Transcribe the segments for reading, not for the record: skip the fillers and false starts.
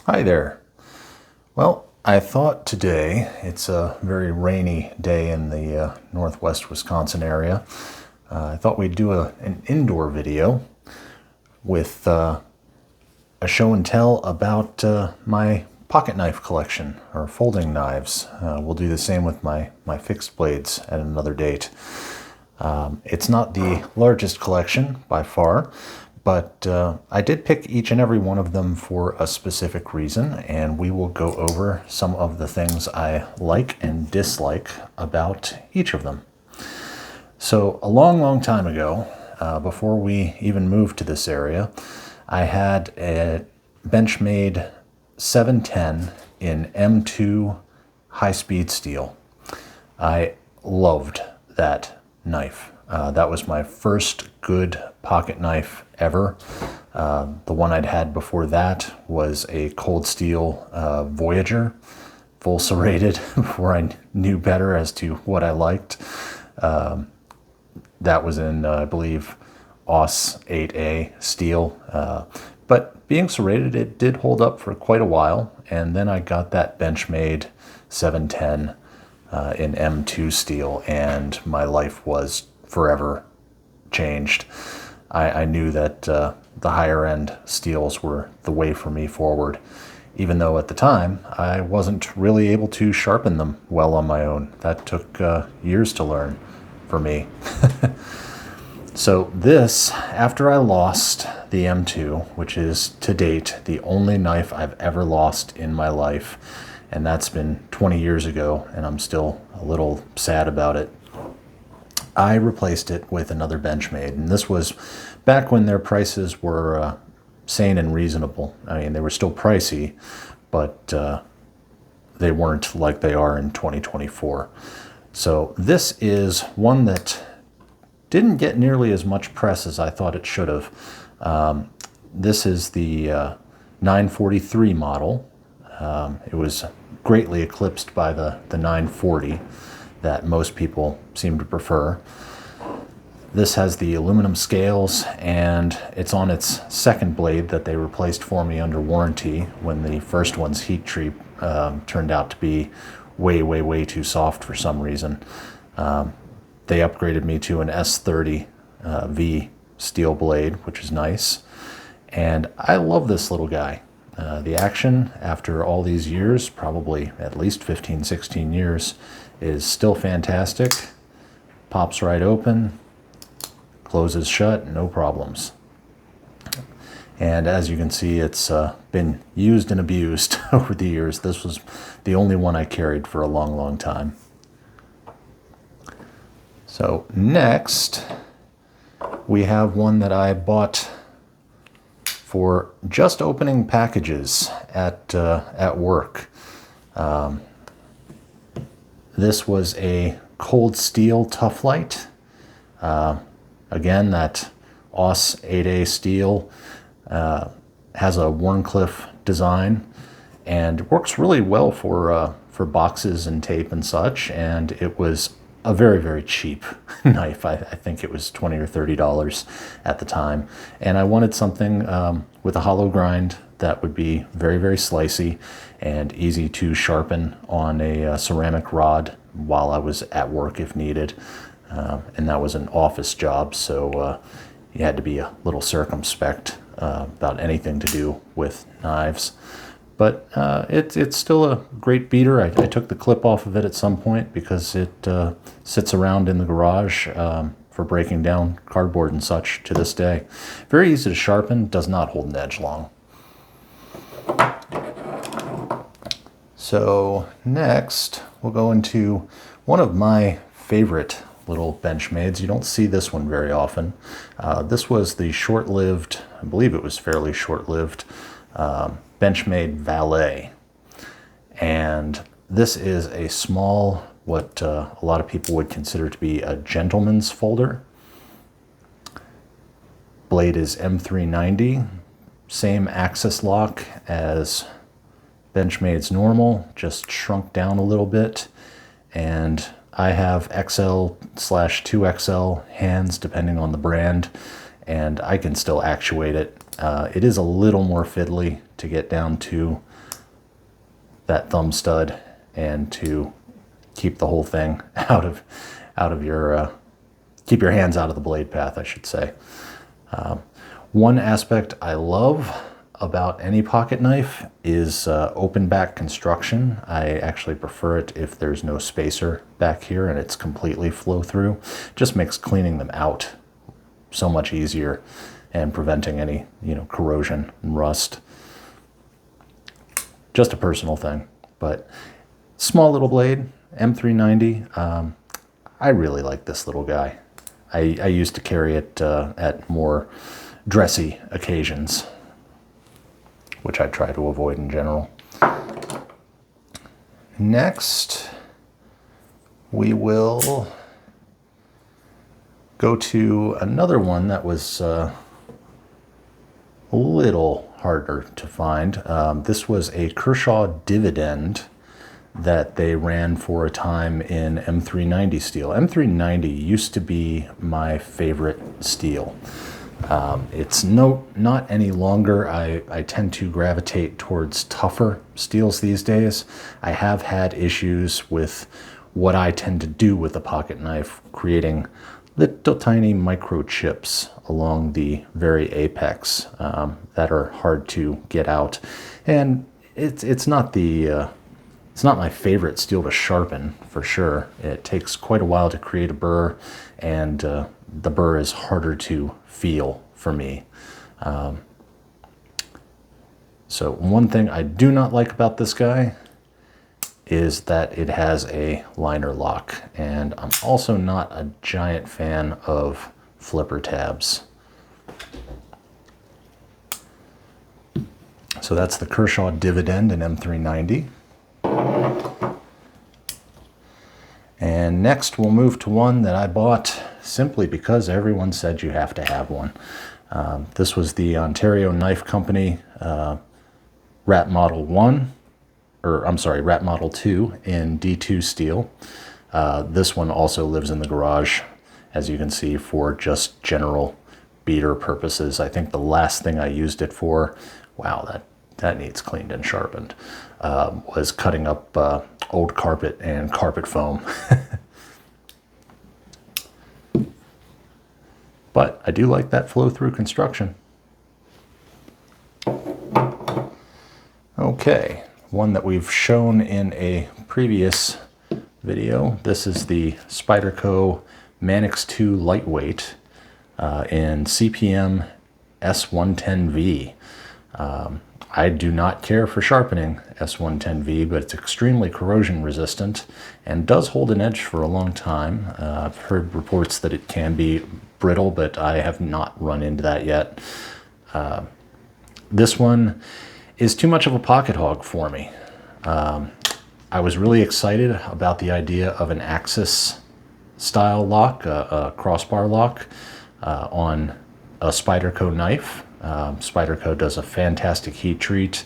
Hi there. Well, I thought today, it's a very rainy day in the northwest Wisconsin area. I thought we'd do an indoor video with a show and tell about my pocket knife collection, or folding knives. We'll do the same with my fixed blades at another date. It's not the largest collection by far, but I did pick each and every one of them for a specific reason, and we will go over some of the things I like and dislike about each of them. So a long time ago, before we even moved to this area, I had a Benchmade 710 in M2 high-speed steel. I loved that knife. That was my first good pocket knife ever. The one I'd had before that was a cold steel Voyager, full serrated, before I knew better as to what I liked. That was in, I believe, AUS 8A steel. But being serrated, it did hold up for quite a while. And then I got that Benchmade 710 in M2 steel, and my life was forever changed. I knew that the higher end steels were the way for me forward, even though at the time I wasn't really able to sharpen them well on my own. That took years to learn for me. So this, after I lost the M2, which is to date the only knife I've ever lost in my life, and that's been 20 years ago, and I'm still a little sad about it, I replaced it with another Benchmade, and this was back when their prices were sane and reasonable. I mean, they were still pricey, but they weren't like they are in 2024. So this is one that didn't get nearly as much press as I thought it should have. This is the 943 model. It was greatly eclipsed by the 940 that most people seem to prefer. This has the aluminum scales, and it's on its second blade that they replaced for me under warranty when the first one's heat treat turned out to be way too soft for some reason. They upgraded me to an S30 V steel blade, which is nice. And I love this little guy. The action, after all these years, probably at least 15, 16 years, is still fantastic. Pops right open, closes shut, no problems. And as you can see, it's been used and abused over the years. This was the only one I carried for a long time. So next, we have one that I bought for just opening packages at work. This was a cold steel Tough Light. Again, that AUS 8A steel has a Wharncliffe design and works really well for boxes and tape and such. And it was a very cheap knife. I think it was $20 or $30 at the time. And I wanted something with a hollow grind that would be very slicey and easy to sharpen on a ceramic rod while I was at work if needed. And that was an office job, so you had to be a little circumspect about anything to do with knives. But it's still a great beater. I took the clip off of it at some point because it sits around in the garage for breaking down cardboard and such to this day. Very easy to sharpen, does not hold an edge long. So next, we'll go into one of my favorite little Benchmades. You don't see this one very often. This was the short-lived, I believe it was fairly short-lived, Benchmade Valet. And this is a small, what a lot of people would consider to be a gentleman's folder. Blade is M390, same axis lock as Benchmade's normal, just shrunk down a little bit. And I have XL/2XL hands depending on the brand, and I can still actuate it. It is a little more fiddly to get down to that thumb stud and to keep the whole thing out of your keep your hands out of the blade path, I should say. One aspect I love about any pocket knife is open back construction. I actually prefer it if there's no spacer back here and it's completely flow through. Just makes cleaning them out so much easier and preventing any, corrosion and rust. Just a personal thing, but small little blade, M390. I really like this little guy. I used to carry it at more dressy occasions, which I try to avoid in general. Next, we will go to another one that was a little harder to find. This was a Kershaw Dividend that they ran for a time in M390 steel. M390 used to be my favorite steel. It's not any longer. I tend to gravitate towards tougher steels these days. I have had issues with what I tend to do with a pocket knife, creating little tiny microchips along the very apex that are hard to get out. And it's not my favorite steel to sharpen, for sure. It takes quite a while to create a burr, and the burr is harder to feel for me. So one thing I do not like about this guy is that it has a liner lock, and I'm also not a giant fan of flipper tabs. So that's the Kershaw Dividend in M390. And next we'll move to one that I bought simply because everyone said you have to have one. This was the Ontario Knife Company Rat Model 1, or I'm sorry, Rat Model 2 in D2 steel. This one also lives in the garage, as you can see, for just general beater purposes. I think the last thing I used it for, wow, that needs cleaned and sharpened, was cutting up old carpet and carpet foam. But I do like that flow-through construction. Okay, one that we've shown in a previous video. This is the Spyderco Manix 2 Lightweight in CPM S110V. I do not care for sharpening S110V, but it's extremely corrosion resistant and does hold an edge for a long time. I've heard reports that it can be brittle, but I have not run into that yet. This one is too much of a pocket hog for me. I was really excited about the idea of an Axis style lock, a crossbar lock on a Spyderco knife. Spyderco does a fantastic heat treat.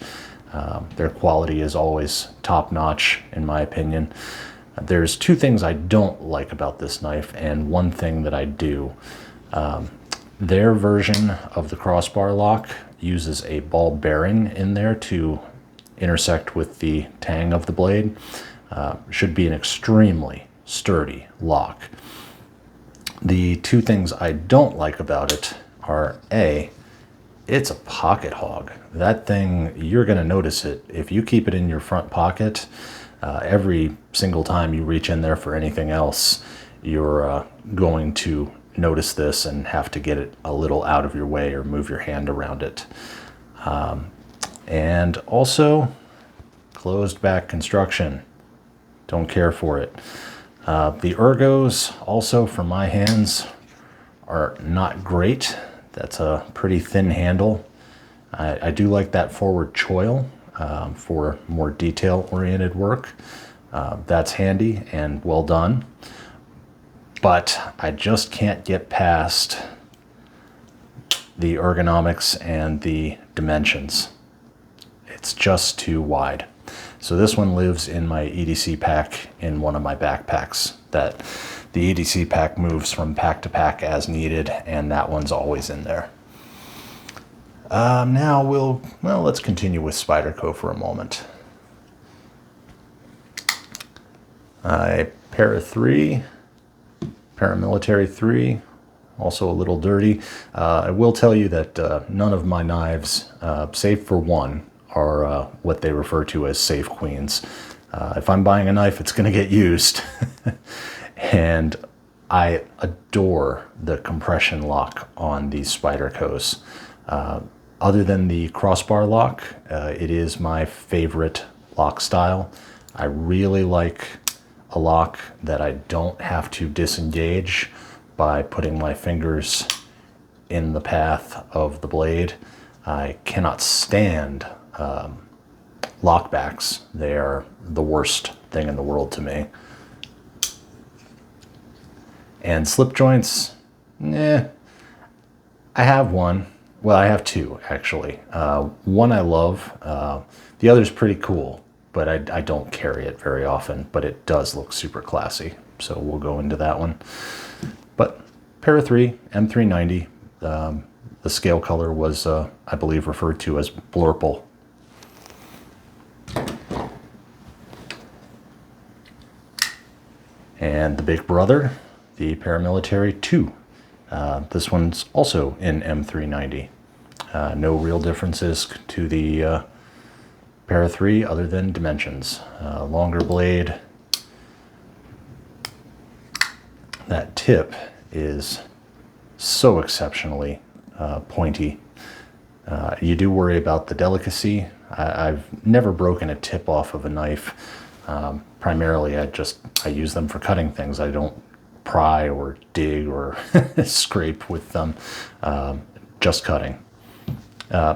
Their quality is always top-notch, in my opinion. There's two things I don't like about this knife, and one thing that I do. Their version of the crossbar lock uses a ball bearing in there to intersect with the tang of the blade. Should be an extremely sturdy lock. The two things I don't like about it are, A, it's a pocket hog. That thing, you're going to notice it. If you keep it in your front pocket, every single time you reach in there for anything else, you're going to notice this and have to get it a little out of your way or move your hand around it. And also, closed back construction. Don't care for it. The ergos, also for my hands, are not great. That's a pretty thin handle. I do like that forward choil for more detail-oriented work. That's handy and well done. But I just can't get past the ergonomics and the dimensions. It's just too wide. So this one lives in my EDC pack in one of my backpacks. That the EDC pack moves from pack to pack as needed, and that one's always in there. Now let's continue with Spyderco for a moment. A Para-3, Paramilitary 3, also a little dirty. I will tell you that none of my knives, save for one, are what they refer to as safe queens. If I'm buying a knife, it's going to get used. And I adore the compression lock on these Spydercos. Other than the crossbar lock, it is my favorite lock style. I really like a lock that I don't have to disengage by putting my fingers in the path of the blade. I cannot stand lockbacks. They are the worst thing in the world to me. And slip joints, I have one. Well, I have two, actually. One I love. The other's pretty cool, but I don't carry it very often, but it does look super classy. So we'll go into that one. But Para-3, M390, the scale color was, I believe, referred to as Blurple. And the big brother, the Paramilitary 2. This one's also in M390. No real differences to the Para-3 other than dimensions. Longer blade. That tip is so exceptionally pointy. You do worry about the delicacy. I've never broken a tip off of a knife. Primarily, I use them for cutting things. I don't pry or dig or scrape with them, just cutting.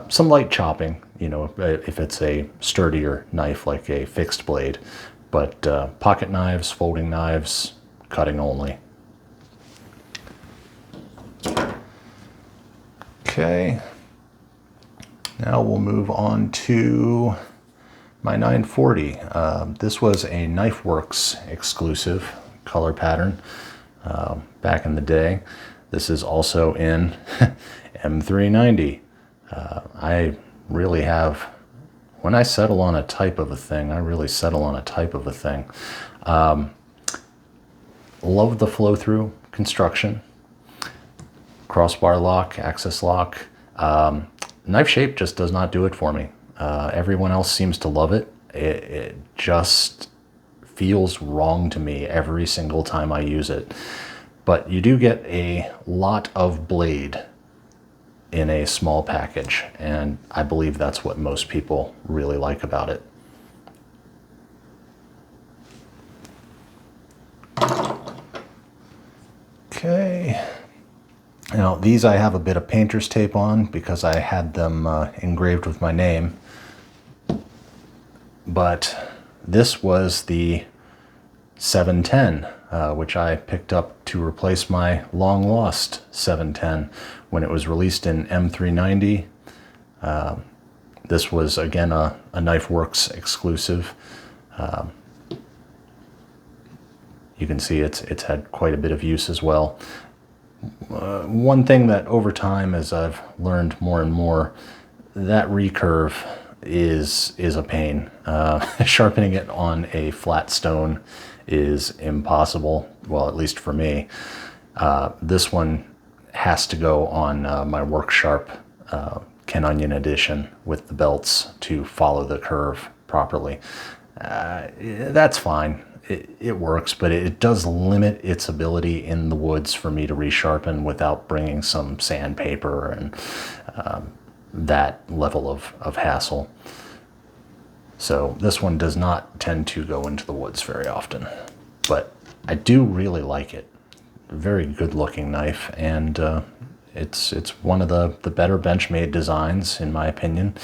Some light chopping, if it's a sturdier knife like a fixed blade, but pocket knives, folding knives, cutting only. Okay, now we'll move on to my 940. This was a KnifeWorks exclusive color pattern back in the day. This is also in M390. I really have, when I settle on a type of a thing, I really settle on a type of a thing. Love the flow-through construction. Crossbar lock, access lock. Knife shape just does not do it for me. Everyone else seems to love it. It just feels wrong to me every single time I use it. But you do get a lot of blade in a small package, and I believe that's what most people really like about it. Okay. Now, these I have a bit of painter's tape on because I had them engraved with my name. But this was the 710, which I picked up to replace my long-lost 710 when it was released in M390. This was, again, a KnifeWorks exclusive. You can see it's had quite a bit of use as well. One thing that over time, as I've learned more and more, that recurve is a pain. Sharpening it on a flat stone is impossible, well, at least for me. This one has to go on my Work Sharp Ken Onion edition with the belts to follow the curve properly. That's fine. It works, but it does limit its ability in the woods for me to resharpen without bringing some sandpaper and that level of hassle. So this one does not tend to go into the woods very often, but I do really like it. Very good looking knife, and it's one of the better Benchmade designs in my opinion.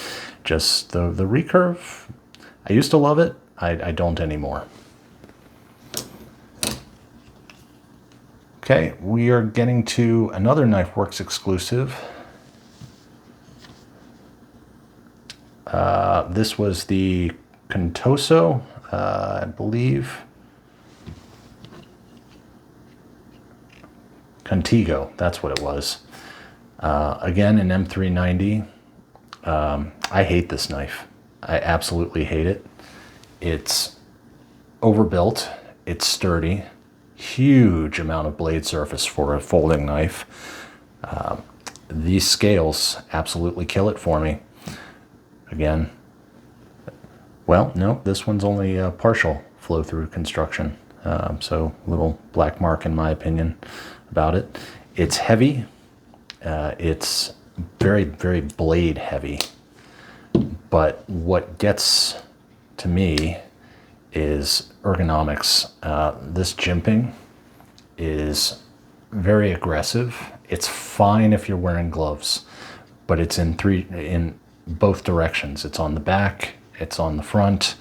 Just the recurve, I used to love it. I don't anymore. Okay, we are getting to another KnifeWorks exclusive. This was the Contoso, I believe. Contigo, that's what it was. Again, in M390. I hate this knife. I absolutely hate it. It's overbuilt, it's sturdy, huge amount of blade surface for a folding knife. These scales absolutely kill it for me. Again, well, no, this one's only a partial flow-through construction. So a little black mark in my opinion about it. It's heavy. It's very, very blade heavy. But what gets to me is ergonomics. This jimping is very aggressive. It's fine if you're wearing gloves, but it's in both directions. It's on the back, it's on the front,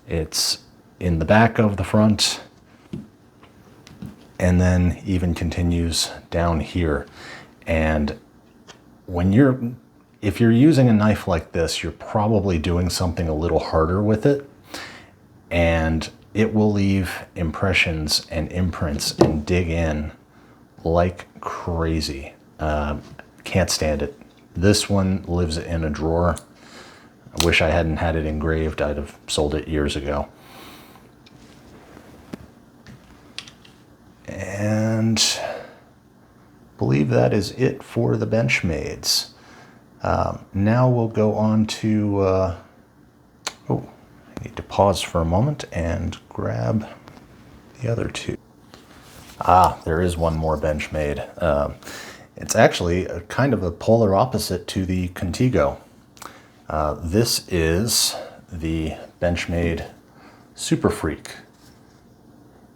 it's in the back of the front, and then even continues down here. And if you're using a knife like this, you're probably doing something a little harder with it, and it will leave impressions and imprints and dig in like crazy. Can't stand it. This one lives in a drawer. I wish I hadn't had it engraved. I'd have sold it years ago. And I believe that is it for the Benchmades. Now we'll go on to, I need to pause for a moment and grab the other two. There is one more Benchmade. It's actually kind of a polar opposite to the Contigo. This is the Benchmade Super Freak.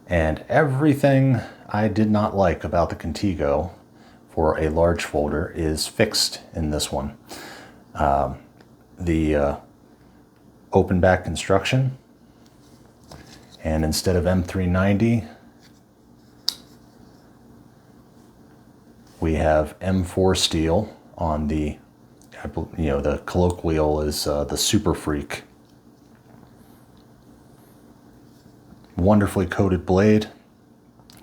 And everything I did not like about the Contigo for a large folder is fixed in this one. The open back construction, and instead of M390, we have M4 steel on the, the colloquial is the Super Freak. Wonderfully coated blade,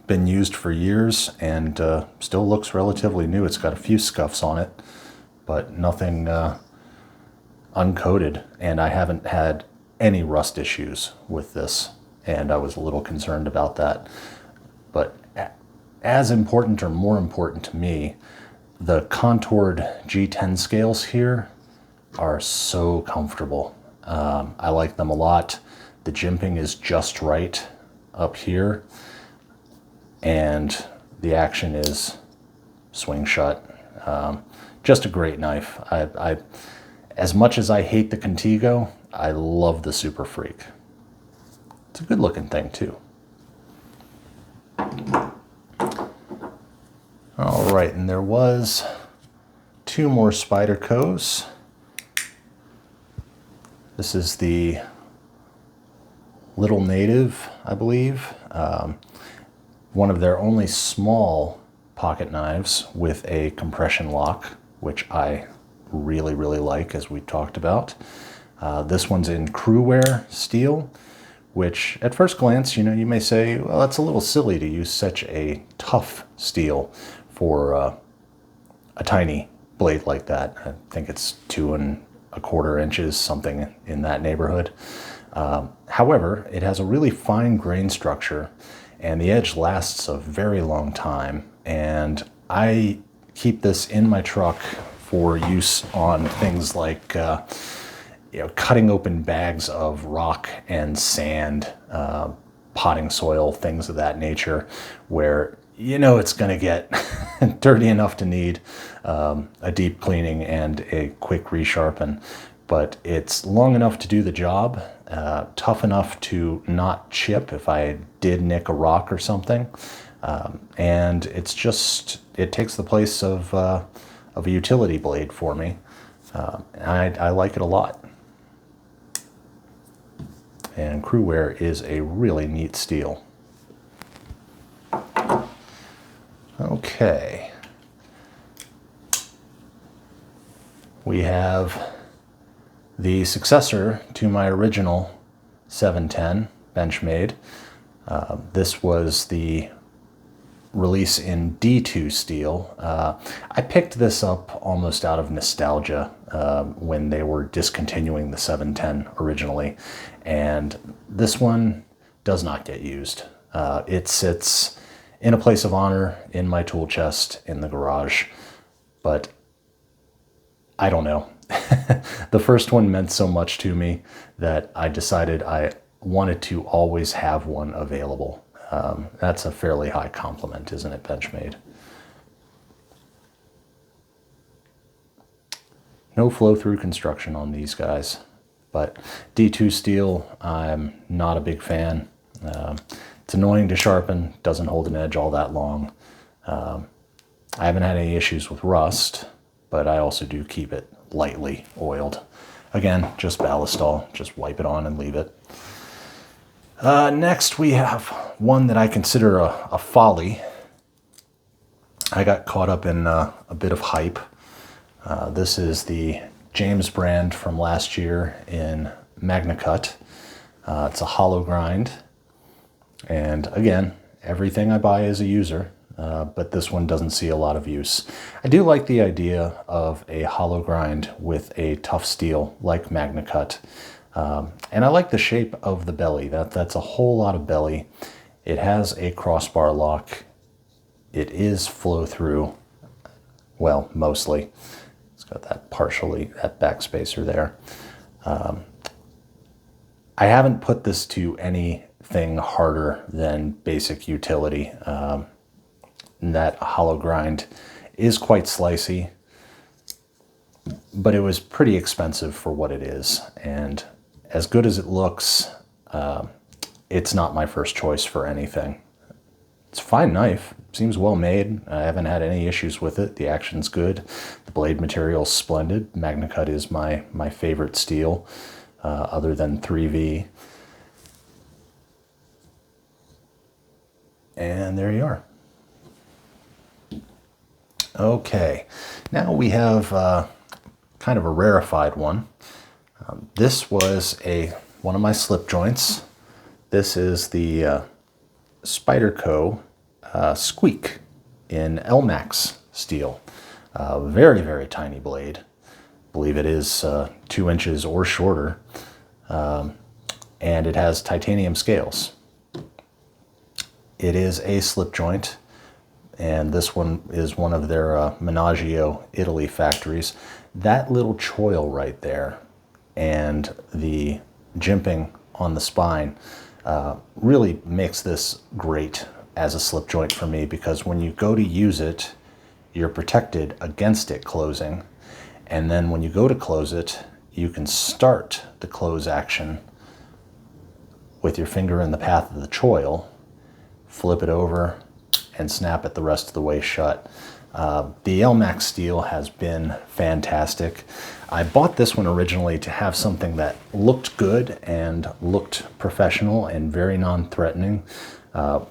been used for years, and still looks relatively new. It's got a few scuffs on it, but nothing uncoated, and I haven't had any rust issues with this, and I was a little concerned about that. But as important or more important to me, the contoured G10 scales here are so comfortable. I like them a lot. The jimping is just right up here, and the action is swing shut. Just a great knife. As much as I hate the Contigo, I love the Super Freak. It's a good looking thing too. All right, and there was two more Spydercos. This is the Little Native, I believe. One of their only small pocket knives with a compression lock, which I really, really like, as we talked about. This one's in Crewwear steel, which at first glance, you may say, well, that's a little silly to use such a tough steel for a tiny blade like that. I think it's 2¼ inches, something in that neighborhood. However, it has a really fine grain structure, and the edge lasts a very long time. And I keep this in my truck for use on things like cutting open bags of rock and sand, potting soil, things of that nature, where it's going to get dirty enough to need a deep cleaning and a quick resharpen. But it's long enough to do the job, tough enough to not chip if I did nick a rock or something. And it takes the place of a utility blade for me. I like it a lot. And Crewwear is a really neat steel. Okay. We have the successor to my original 710 Benchmade. This was the release in D2 steel. I picked this up almost out of nostalgia when they were discontinuing the 710 originally, and this one does not get used. It sits in a place of honor in my tool chest in the garage, but I don't know. The first one meant so much to me that I decided I wanted to always have one available. That's a fairly high compliment, isn't it, Benchmade? No flow-through construction on these guys, but D2 steel, I'm not a big fan. It's annoying to sharpen, doesn't hold an edge all that long. I haven't had any issues with rust, but I also do keep it lightly oiled. Again, just ballastol, just wipe it on and leave it. Next we have one that I consider a folly. I got caught up in a bit of hype. This is the James brand from last year in MagnaCut. It's a hollow grind. And again, everything I buy is a user, but this one doesn't see a lot of use. I do like the idea of a hollow grind with a tough steel like MagnaCut. And I like the shape of the belly. That's a whole lot of belly. It has a crossbar lock. It is flow through, well, mostly. It's got that back spacer there. I haven't put this to anything harder than basic utility. That hollow grind is quite slicey, but it was pretty expensive for what it is. And as good as it looks, it's not my first choice for anything. It's a fine knife, seems well made. I haven't had any issues with it. The action's good. The blade material's splendid. MagnaCut is my favorite steel, other than 3V. And there you are. Okay, now we have kind of a rarefied one. This was one of my slip joints. This is the Spyderco Squeak in LMAX steel. Very, very tiny blade. I believe it is 2 inches or shorter. And it has titanium scales. It is a slip joint, and this one is one of their Menaggio, Italy factories. That little choil right there and the jimping on the spine really makes this great as a slip joint for me, because when you go to use it, you're protected against it closing. And then when you go to close it, you can start the close action with your finger in the path of the choil, flip it over, and snap it the rest of the way shut. The LMAX steel has been fantastic. I bought this one originally to have something that looked good and looked professional and very non-threatening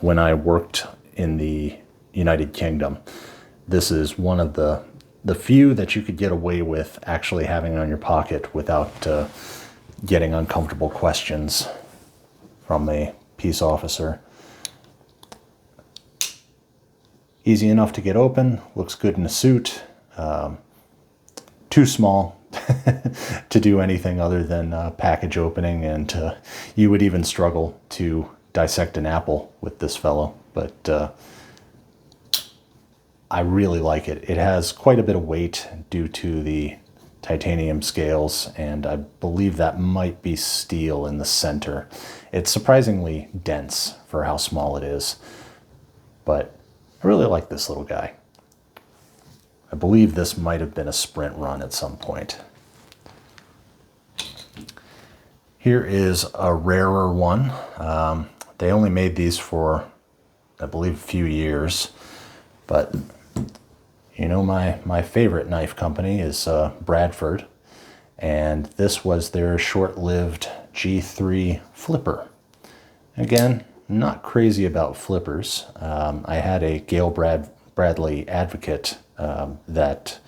when I worked in the United Kingdom. This is one of the few that you could get away with actually having on your pocket without getting uncomfortable questions from a peace officer. Easy enough to get open, looks good in a suit. Too small to do anything other than package opening, and you would even struggle to dissect an apple with this fellow, but I really like it. It has quite a bit of weight due to the titanium scales, and I believe that might be steel in the center. It's surprisingly dense for how small it is, but I really like this little guy. I believe this might have been a sprint run at some point. Here is a rarer one. They only made these for, I believe, a few years, but you know, my favorite knife company is Bradford, and this was their short-lived G3 flipper. Again, not crazy about flippers. I had a Gale Bradley Advocate that,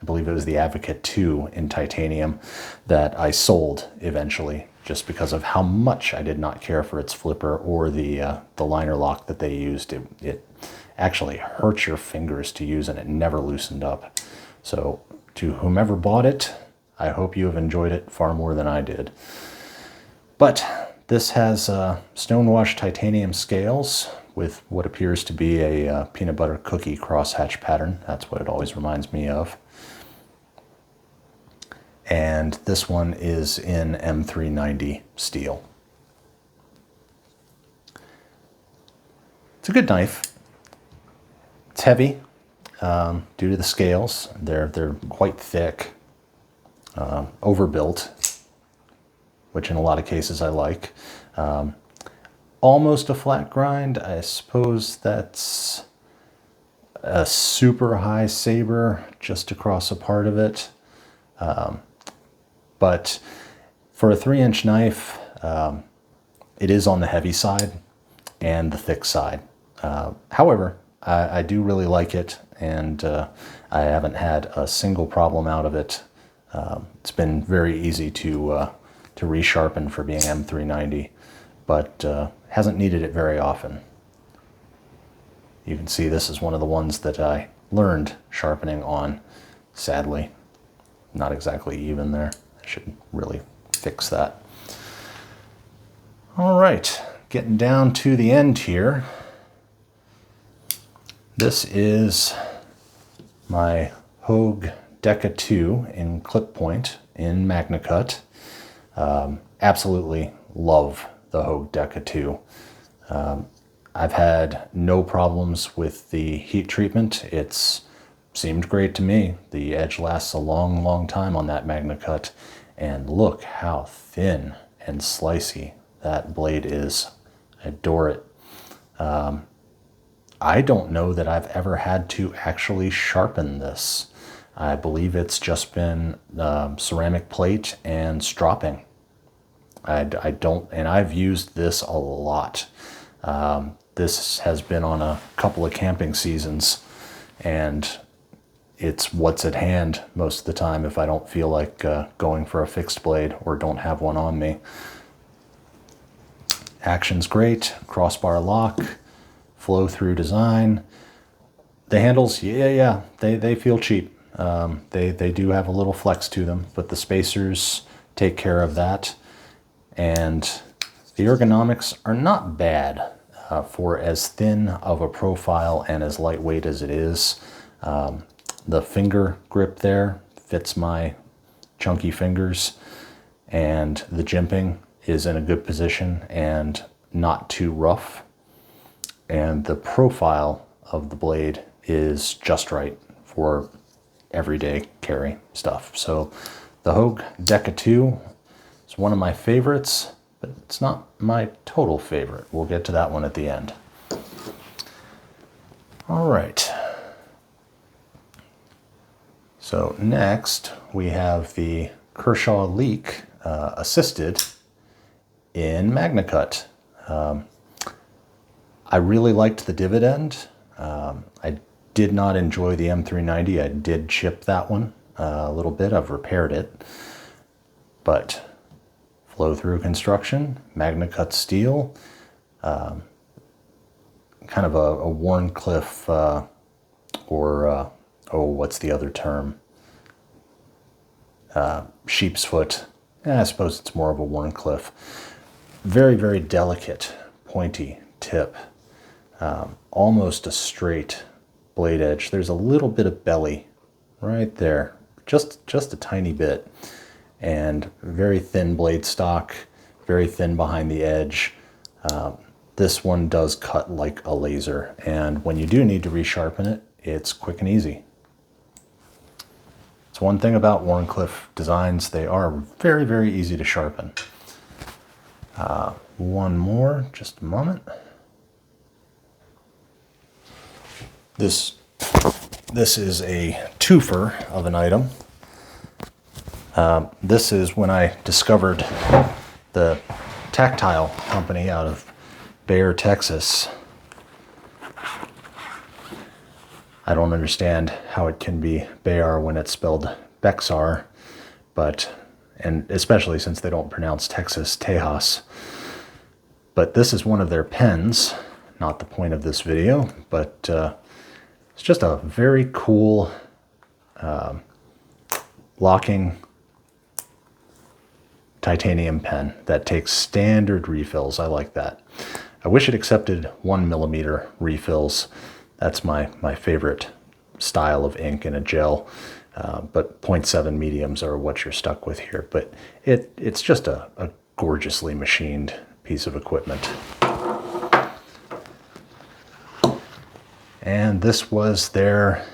I believe it was the Advocate 2 in titanium, that I sold eventually just because of how much I did not care for its flipper or the liner lock that they used. It actually hurt your fingers to use, and it never loosened up. So to whomever bought it, I hope you have enjoyed it far more than I did. But this has stone-washed titanium scales with what appears to be a peanut butter cookie crosshatch pattern. That's what it always reminds me of. And this one is in M390 steel. It's a good knife. It's heavy due to the scales. They're quite thick, overbuilt, which in a lot of cases I like. Almost a flat grind. I suppose that's a super high saber just across a part of it. But for a 3-inch knife, it is on the heavy side and the thick side. However, I do really like it, and I haven't had a single problem out of it. It's been very easy to resharpen for being M390, but hasn't needed it very often. You can see this is one of the ones that I learned sharpening on. Sadly, not exactly even there. I should really fix that. All right, getting down to the end here. This is my Hogue Deca 2 in clip point in Magna Cut. Absolutely love the Hogue Deca 2. I've had no problems with the heat treatment. It's seemed great to me. The edge lasts a long, long time on that Magna Cut. And look how thin and slicey that blade is. I adore it. I don't know that I've ever had to actually sharpen this. I believe it's just been ceramic plate and stropping. I don't, and I've used this a lot. This has been on a couple of camping seasons, and it's what's at hand most of the time if I don't feel like going for a fixed blade or don't have one on me. Action's great, crossbar lock, flow through design. The handles, yeah, they feel cheap. They do have a little flex to them, but the spacers take care of that. And the ergonomics are not bad for as thin of a profile and as lightweight as it is. The finger grip there fits my chunky fingers, and the jimping is in a good position and not too rough. And the profile of the blade is just right for everyday carry stuff. So the Hogue Deca 2 is one of my favorites, but it's not my total favorite. We'll get to that one at the end. All right. So next we have the Kershaw Leak Assisted in Magna Cut. I really liked the dividend. I did not enjoy the M390. I did chip that one a little bit. I've repaired it. But flow-through construction, Magna Cut steel, kind of a Warncliffe what's the other term? Sheep's foot. I suppose it's more of a Warncliffe. Very, very delicate, pointy tip. Almost a straight blade edge. There's a little bit of belly right there, just a tiny bit, and very thin blade stock, very thin behind the edge. This one does cut like a laser, and when you do need to resharpen it, it's quick and easy. It's one thing about Warncliffe designs, they are very, very easy to sharpen. One more, just a moment. This is a twofer of an item. This is when I discovered the Tactile company out of Bayer, Texas. I don't understand how it can be Bayer when it's spelled Bexar, and especially since they don't pronounce Texas Tejas. But this is one of their pens. not the point of this video, but it's just a very cool locking titanium pen that takes standard refills. I like that. I wish it accepted 1mm refills. That's my favorite style of ink in a gel, but 0.7 mediums are what you're stuck with here. But it's just a gorgeously machined piece of equipment. And this was their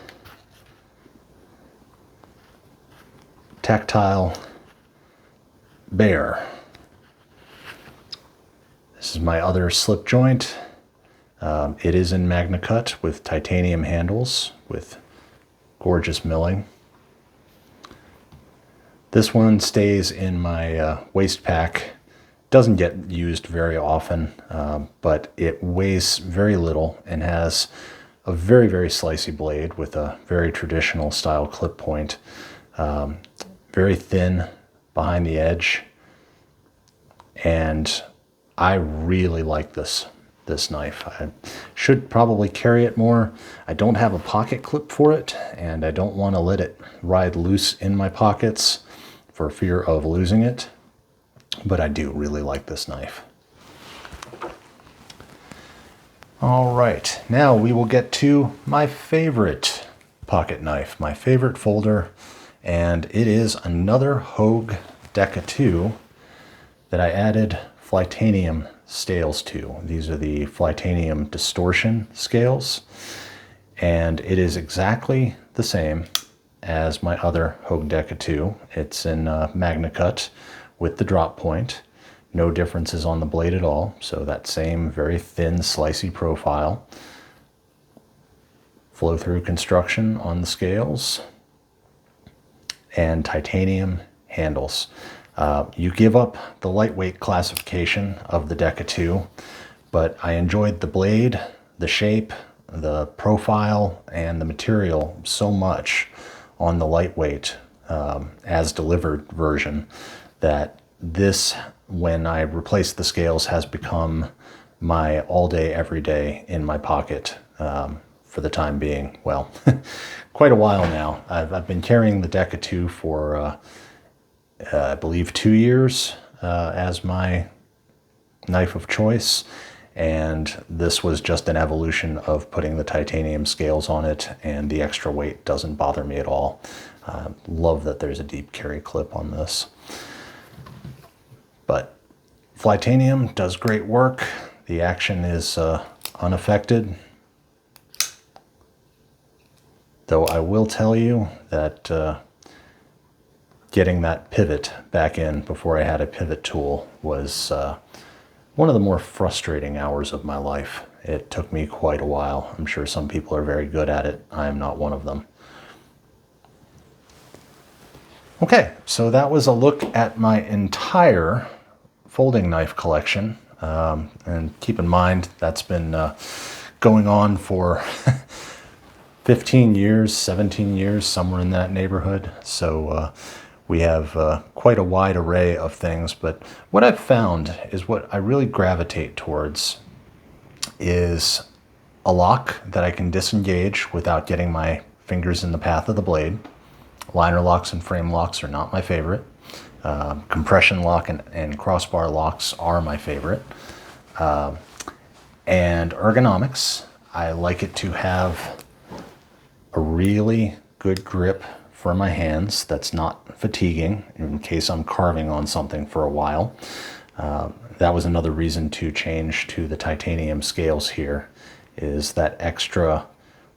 tactile bear. This is my other slip joint. It is in Magna Cut with titanium handles with gorgeous milling. This one stays in my waist pack. Doesn't get used very often, but it weighs very little and has a very, very slicey blade with a very traditional style clip point. Very thin behind the edge, and I really like this knife. I should probably carry it more. I don't have a pocket clip for it, and I don't want to let it ride loose in my pockets for fear of losing it, but I do really like this knife. All right, now we will get to my favorite pocket knife, my favorite folder, and it is another Hogue Deca 2 that I added Flytanium scales to. These are the Flytanium distortion scales, and it is exactly the same as my other Hogue Deca 2. It's in Magna Cut with the drop point. No differences on the blade at all, so that same very thin, slicey profile. Flow-through construction on the scales, and titanium handles. You give up the lightweight classification of the Deca 2, but I enjoyed the blade, the shape, the profile, and the material so much on the lightweight as delivered version that this, when I replaced the scales, has become my all day, every day in my pocket for the time being. Well, quite a while now. I've been carrying the Deca 2 for I believe 2 years as my knife of choice, and this was just an evolution of putting the titanium scales on it, and the extra weight doesn't bother me at all. Love that there's a deep carry clip on this. But Flytanium does great work. The action is unaffected, though I will tell you that getting that pivot back in before I had a pivot tool was one of the more frustrating hours of my life. It took me quite a while. I'm sure some people are very good at it. I am not one of them. Okay, so that was a look at my entire folding knife collection. And keep in mind, that's been going on for 15 years, 17 years, somewhere in that neighborhood. So we have quite a wide array of things, but what I've found is what I really gravitate towards is a lock that I can disengage without getting my fingers in the path of the blade. Liner locks and frame locks are not my favorite. Compression lock and crossbar locks are my favorite. And ergonomics, I like it to have a really good grip for my hands that's not fatiguing in case I'm carving on something for a while. That was another reason to change to the titanium scales here, is that extra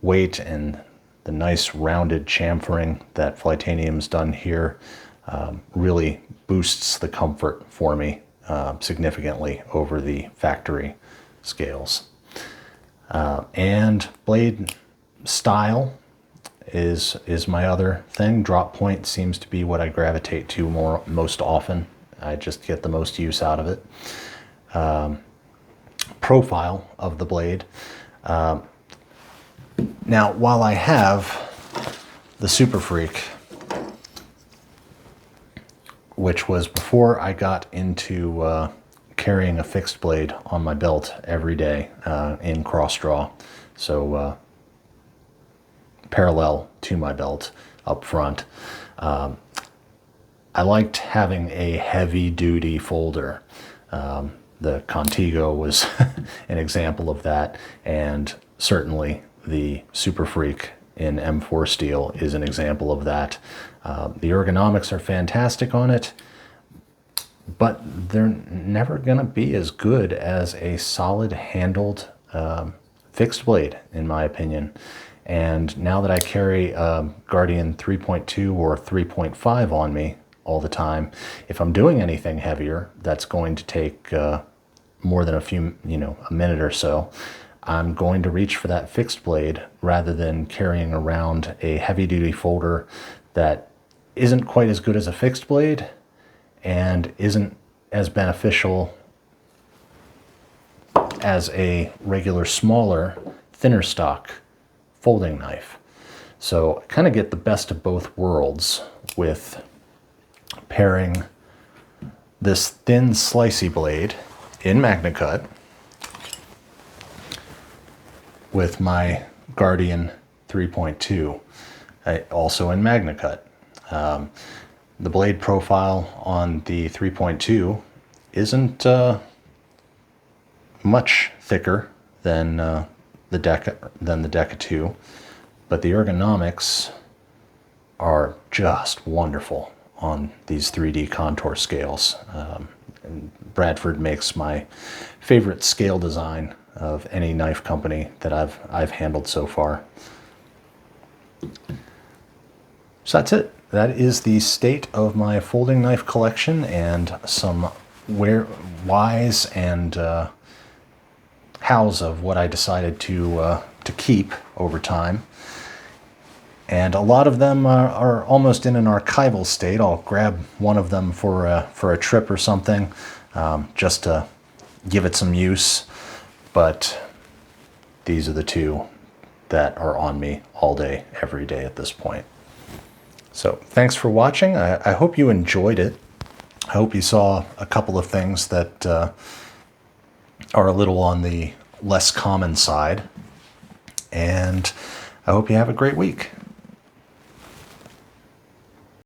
weight and the nice rounded chamfering that Flytanium's done here really boosts the comfort for me significantly over the factory scales. And blade style is my other thing. Drop point seems to be what I gravitate to most often. I just get the most use out of it. Profile of the blade. Now, while I have the Super Freak, which was before I got into carrying a fixed blade on my belt every day in cross draw. So parallel to my belt up front. I liked having a heavy duty folder. The Contigo was an example of that, and certainly the Super Freak in M4 steel is an example of that. The ergonomics are fantastic on it, but they're never going to be as good as a solid handled fixed blade, in my opinion. And now that I carry Guardian 3.2 or 3.5 on me all the time, if I'm doing anything heavier that's going to take more than a minute or so, I'm going to reach for that fixed blade rather than carrying around a heavy duty folder that isn't quite as good as a fixed blade and isn't as beneficial as a regular, smaller, thinner stock folding knife. So I kind of get the best of both worlds with pairing this thin slicey blade in MagnaCut with my Guardian 3.2, also in MagnaCut. The blade profile on the 3.2 isn't much thicker than the Deca 2, but the ergonomics are just wonderful on these 3D contour scales. And Bradford makes my favorite scale design of any knife company that I've handled so far. So that's it. That is the state of my folding knife collection and some whys and hows of what I decided to keep over time. And a lot of them are almost in an archival state. I'll grab one of them for a trip or something, just to give it some use. But these are the two that are on me all day, every day at this point. So thanks for watching. I hope you enjoyed it. I hope you saw a couple of things that are a little on the less common side. And I hope you have a great week.